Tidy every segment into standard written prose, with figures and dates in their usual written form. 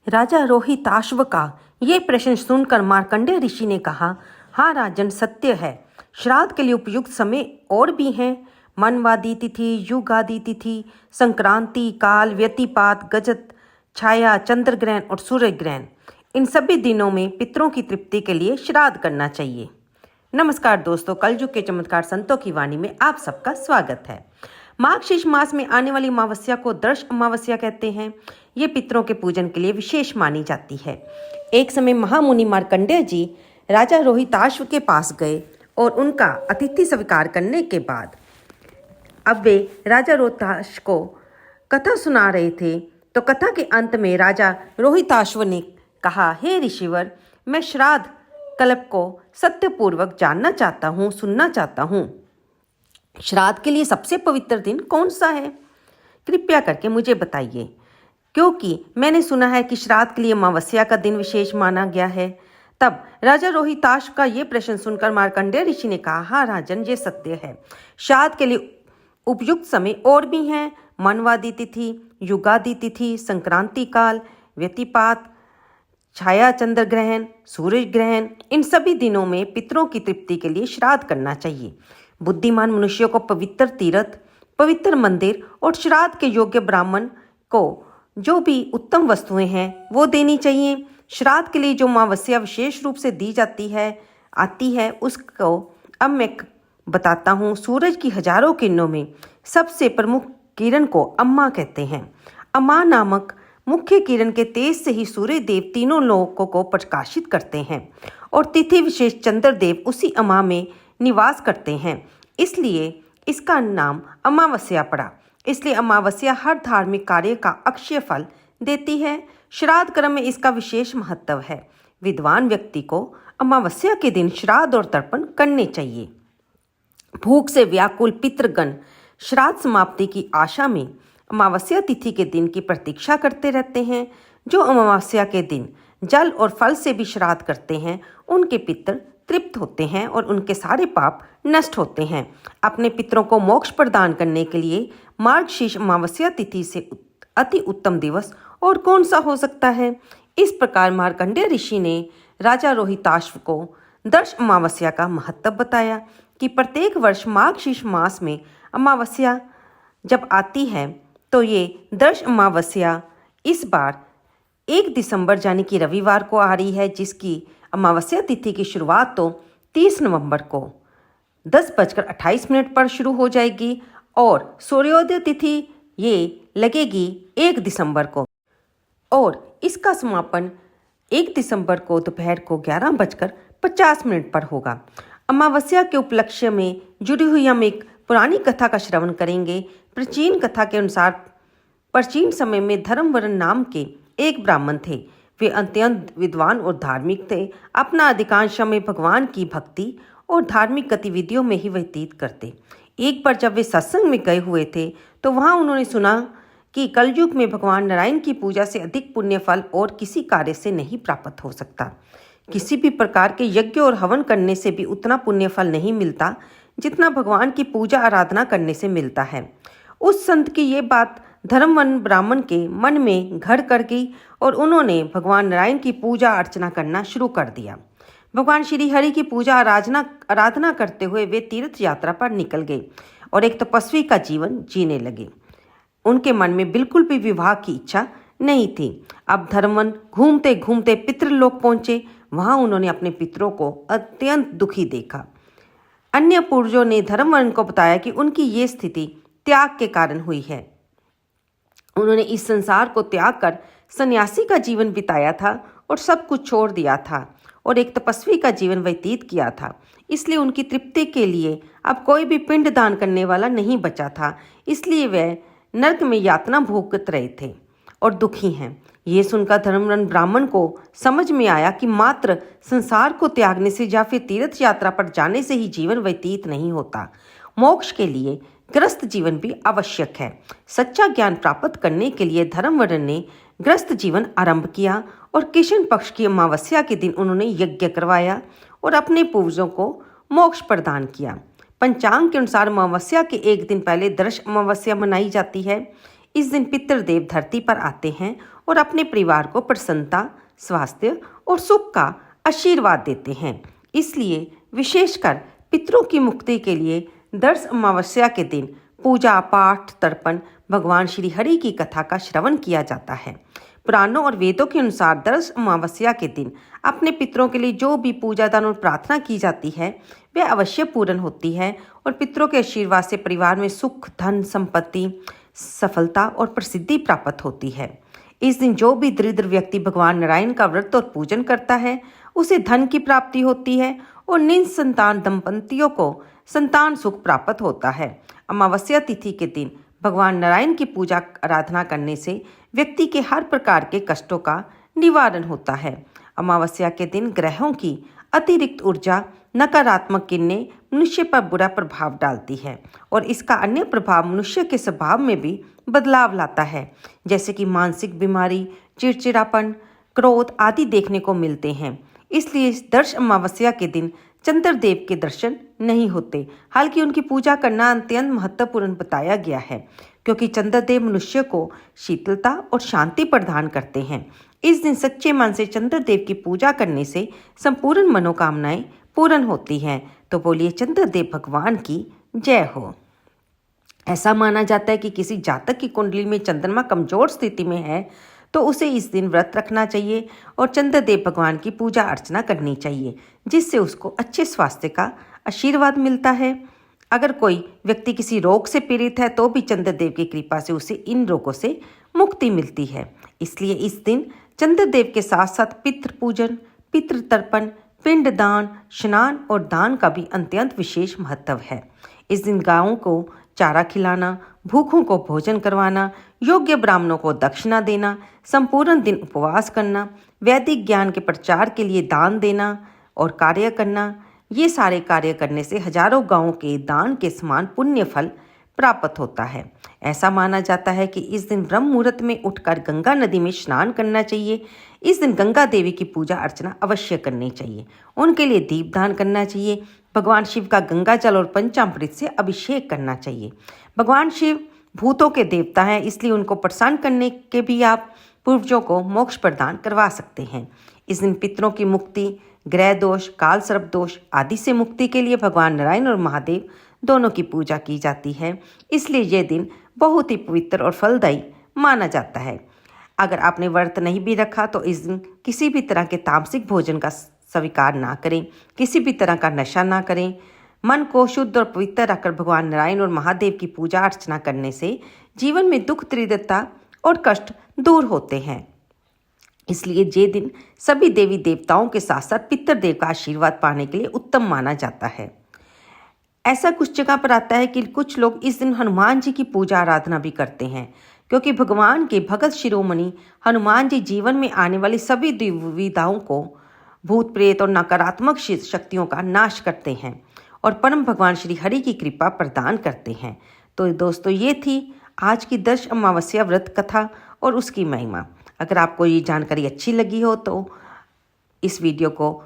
राजा रोहिताश्व का ये प्रश्न सुनकर मार्कंडेय ऋषि ने कहा, हाँ राजन, सत्य है। श्राद्ध के लिए उपयुक्त समय और भी हैं। मनवादी तिथि, युगादि तिथि, संक्रांति, काल, व्यतिपात, गजत, छाया, चंद्र ग्रहण और सूर्य ग्रहण, इन सभी दिनों में पितरों की तृप्ति के लिए श्राद्ध करना चाहिए। नमस्कार दोस्तों, कलयुग के चमत्कार संतों की वाणी में आप सबका स्वागत है। मार्गशीर्ष मास में आने वाली अमावस्या को दर्श अमावस्या कहते हैं। ये पितरों के पूजन के लिए विशेष मानी जाती है। एक समय महामुनि मार्कंडेय जी राजा रोहिताश्व के पास गए और उनका अतिथि स्वीकार करने के बाद अब वे राजा रोहिताश्व को कथा सुना रहे थे, तो कथा के अंत में राजा रोहिताश्व ने कहा, हे ऋषिवर, मैं श्राद्ध कल्प को सत्यपूर्वक जानना चाहता हूँ, सुनना चाहता हूँ। श्राद्ध के लिए सबसे पवित्र दिन कौन सा है? कृपया करके मुझे बताइए, क्योंकि मैंने सुना है कि श्राद्ध के लिए अमावस्या का दिन विशेष माना गया है। तब राजा रोहिताश्व का ये प्रश्न सुनकर मार्कंडेय ऋषि ने कहा, हाँ राजन, ये सत्य है। श्राद्ध के लिए उपयुक्त समय और भी हैं। मनवादी तिथि, युगादि तिथि, संक्रांति काल, व्यतिपात, छाया चंद्र ग्रहण, सूर्य ग्रहण, इन सभी दिनों में पितरों की तृप्ति के लिए श्राद्ध करना चाहिए। बुद्धिमान मनुष्यों को पवित्र तीर्थ, पवित्र मंदिर और श्राद्ध के योग्य ब्राह्मण को जो भी उत्तम वस्तुएं हैं वो देनी चाहिए। श्राद्ध के लिए जो अमावस्या विशेष रूप से दी आती है उसको अब मैं बताता हूँ। सूरज की हजारों किरणों में सबसे प्रमुख किरण को अम्मा कहते हैं। अम्मा नामक मुख्य किरण के तेज से ही सूर्य देव तीनों लोकों को प्रकाशित करते हैं और तिथि विशेष चंद्रदेव उसी अम्मा में निवास करते हैं, इसलिए इसका नाम अमावस्या पड़ा। इसलिए अमावस्या हर धार्मिक कार्य का अक्षय फल देती है। श्राद्ध कर्म में इसका विशेष महत्व है। विद्वान व्यक्ति को अमावस्या के दिन श्राद्ध और तर्पण करने चाहिए। भूख से व्याकुल पितृगण श्राद्ध समाप्ति की आशा में अमावस्या तिथि के दिन की प्रतीक्षा करते रहते हैं। जो अमावस्या के दिन जल और फल से भी श्राद्ध करते हैं, उनके पितृ तृप्त होते हैं और उनके सारे पाप नष्ट होते हैं। अपने पितरों को मोक्ष प्रदान करने के लिए मार्गशीर्ष अमावस्या तिथि से अति उत्तम दिवस और कौन सा हो सकता है। इस प्रकार मार्कंडेय ऋषि ने राजा रोहिताश्व को दर्श अमावस्या का महत्व बताया कि प्रत्येक वर्ष मार्गशीर्ष मास में अमावस्या जब आती है तो ये दर्श अमावस्या इस बार 1 दिसंबर यानी कि रविवार को आ रही है, जिसकी अमावस्या तिथि की शुरुआत तो 30 नवंबर को 10:28 पर शुरू हो जाएगी और सूर्योदय तिथि ये लगेगी 1 दिसंबर को और इसका समापन 1 दिसंबर को दोपहर को 11:50 पर होगा। अमावस्या के उपलक्ष्य में जुड़ी हुई हम एक पुरानी कथा का श्रवण करेंगे। प्राचीन कथा के अनुसार प्राचीन समय में धर्मवरण नाम के एक ब्राह्मण थे। वे अत्यंत विद्वान और धार्मिक थे। अपना अधिकांश समय भगवान की भक्ति और धार्मिक गतिविधियों में ही व्यतीत करते। एक बार जब वे सत्संग में गए हुए थे तो वहां उन्होंने सुना कि कलयुग में भगवान नारायण की पूजा से अधिक पुण्य फल और किसी कार्य से नहीं प्राप्त हो सकता। किसी भी प्रकार के यज्ञ और हवन करने से भी उतना पुण्य फल नहीं मिलता जितना भगवान की पूजा आराधना करने से मिलता है। उस संत की ये बात धर्मवन ब्राह्मण के मन में घर कर गई और उन्होंने भगवान नारायण की पूजा अर्चना करना शुरू कर दिया। भगवान श्री हरि की पूजा आराधना करते हुए वे तीर्थ यात्रा पर निकल गए और एक तपस्वी का जीवन जीने लगे। उनके मन में बिल्कुल भी विवाह की इच्छा नहीं थी। अब धर्मवन घूमते घूमते पितृलोक पहुंचे। वहां उन्होंने अपने पितरों को अत्यंत दुखी देखा। अन्य पूर्वजों ने धर्मवन को बताया कि उनकी ये स्थिति त्याग के कारण हुई है। उन्होंने इस संसार को त्याग कर सन्यासी का जीवन बिताया था और सब कुछ छोड़ दिया था और एक तपस्वी का जीवन व्यतीत किया था। इसलिए उनकी तृप्ति के लिए अब कोई भी पिंड दान करने वाला नहीं बचा था। इसलिए वे नरक में यातना भोगत रहे थे और दुखी हैं। ये सुनकर धर्मवन ब्राह्मण को समझ में आया कि मात्र संसार को त्यागने से या फिर तीर्थ यात्रा पर जाने से ही जीवन व्यतीत नहीं होता। मोक्ष के लिए गृहस्थ जीवन भी आवश्यक है। सच्चा ज्ञान प्राप्त करने के लिए धर्मवन ने गृहस्थ जीवन आरंभ किया और कृष्ण पक्ष की अमावस्या के दिन उन्होंने यज्ञ करवाया और अपने पूर्वजों को मोक्ष प्रदान किया। पंचांग के अनुसार अमावस्या के एक दिन पहले दर्श अमावस्या मनाई जाती है। इस दिन पितृदेव धरती पर आते हैं और अपने परिवार को प्रसन्नता, स्वास्थ्य और सुख का आशीर्वाद देते हैं। इसलिए विशेषकर पितरों की मुक्ति के लिए दर्श अमावस्या के दिन पूजा पाठ, तर्पण, भगवान श्री हरि की कथा का श्रवण किया जाता है। पुराणों और वेदों के अनुसार दर्श अमावस्या के दिन अपने पितरों के लिए जो भी पूजा, दान और प्रार्थना की जाती है वह अवश्य पूर्ण होती है और पितरों के आशीर्वाद से परिवार में सुख, धन, संपत्ति, सफलता और प्रसिद्धि प्राप्त होती है। इस दिन जो भी दरिद्र व्यक्ति भगवान नारायण का व्रत और पूजन करता है उसे धन की प्राप्ति होती है और निसंतान दंपतियों को संतान सुख प्राप्त होता है। अमावस्या तिथि के दिन भगवान नारायण की पूजा आराधना करने से व्यक्ति के हर प्रकार के कष्टों का निवारण होता है। अमावस्या के दिन ग्रहों की अतिरिक्त ऊर्जा, नकारात्मक किरणें मनुष्य पर बुरा प्रभाव डालती है और इसका अन्य प्रभाव मनुष्य के स्वभाव में भी बदलाव लाता है, जैसे कि मानसिक बीमारी, चिड़चिड़ापन, क्रोध आदि देखने को मिलते हैं। इसलिए दर्श अमावस्या के दिन चंद्रदेव के दर्शन नहीं होते, हालांकि उनकी पूजा करना अत्यंत महत्वपूर्ण बताया गया है, क्योंकि चंद्रदेव मनुष्य को शीतलता और शांति प्रदान करते हैं। इस दिन सच्चे मन से चंद्रदेव की पूजा करने से संपूर्ण मनोकामनाएं पूर्ण होती हैं। तो बोलिए चंद्रदेव भगवान की जय हो। ऐसा माना जाता है कि किसी जातक की कुंडली में चंद्रमा कमजोर स्थिति में है तो उसे इस दिन व्रत रखना चाहिए और चंद्रदेव भगवान की पूजा अर्चना करनी चाहिए, जिससे उसको अच्छे स्वास्थ्य का आशीर्वाद मिलता है। अगर कोई व्यक्ति किसी रोग से पीड़ित है तो भी चंद्रदेव की कृपा से उसे इन रोगों से मुक्ति मिलती है। इसलिए इस दिन चंद्रदेव के साथ साथ पितृ पूजन, पितृ तर्पण, पिंड दान, स्नान और दान का भी अत्यंत विशेष महत्व है। इस दिन गायों को चारा खिलाना, भूखों को भोजन करवाना, योग्य ब्राह्मणों को दक्षिणा देना, संपूर्ण दिन उपवास करना, वैदिक ज्ञान के प्रचार के लिए दान देना और कार्य करना, ये सारे कार्य करने से हजारों गांवों के दान के समान पुण्य फल प्राप्त होता है। ऐसा माना जाता है कि इस दिन ब्रह्म मुहूर्त में उठकर गंगा नदी में स्नान करना चाहिए। इस दिन गंगा देवी की पूजा अर्चना अवश्य करनी चाहिए, उनके लिए दीपदान करना चाहिए। भगवान शिव का गंगा जल और पंचामृत से अभिषेक करना चाहिए। भगवान शिव भूतों के देवता हैं, इसलिए उनको प्रसन्न करने के भी आप पूर्वजों को मोक्ष प्रदान करवा सकते हैं। इस दिन पितरों की मुक्ति, ग्रह दोष, काल सर्प दोष आदि से मुक्ति के लिए भगवान नारायण और महादेव दोनों की पूजा की जाती है। इसलिए यह दिन बहुत ही पवित्र और फलदायी माना जाता है। अगर आपने व्रत नहीं भी रखा तो इस दिन किसी भी तरह के तामसिक भोजन का स्वीकार ना करें, किसी भी तरह का नशा ना करें। मन को शुद्ध और पवित्र रखकर भगवान नारायण और महादेव की पूजा अर्चना करने से जीवन में दुख, दरिद्रता और कष्ट दूर होते हैं। इसलिए ये दिन सभी देवी देवताओं के साथ साथ पितृदेव का आशीर्वाद पाने के लिए उत्तम माना जाता है। ऐसा कुछ जगह पर आता है कि कुछ लोग इस दिन हनुमान जी की पूजा आराधना भी करते हैं, क्योंकि भगवान के भगत शिरोमणि हनुमान जी जीवन में आने वाली सभी दुविधाओं को, भूत प्रेत और नकारात्मक शक्तियों का नाश करते हैं और परम भगवान श्री हरि की कृपा प्रदान करते हैं। तो दोस्तों, ये थी आज की दर्श अमावस्या व्रत कथा और उसकी महिमा। अगर आपको ये जानकारी अच्छी लगी हो तो इस वीडियो को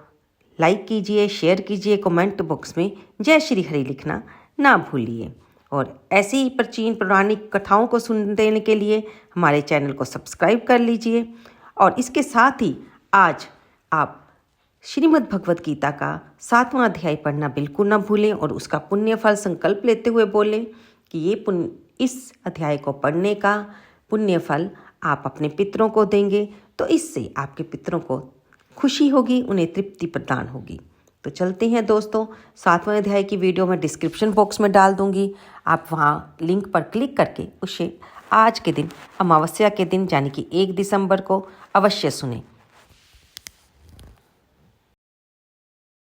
लाइक कीजिए, शेयर कीजिए, कमेंट बॉक्स में जय श्री हरि लिखना ना भूलिए। और ऐसी ही प्राचीन पौराणिक कथाओं को सुनने के लिए हमारे चैनल को सब्सक्राइब कर लीजिए। और इसके साथ ही आज आप श्रीमद् भगवत गीता का 7वां अध्याय पढ़ना बिल्कुल ना भूलें और उसका पुण्य फल संकल्प लेते हुए बोलें कि इस अध्याय को पढ़ने का पुण्य फल आप अपने पितरों को देंगे, तो इससे आपके पितरों को खुशी होगी, उन्हें तृप्ति प्रदान होगी। तो चलते हैं दोस्तों, 7वें अध्याय की वीडियो मैं डिस्क्रिप्शन बॉक्स में डाल दूंगी। आप वहां लिंक पर क्लिक करके उसे आज के दिन, अमावस्या के दिन यानी कि 1 दिसंबर को अवश्य सुनें।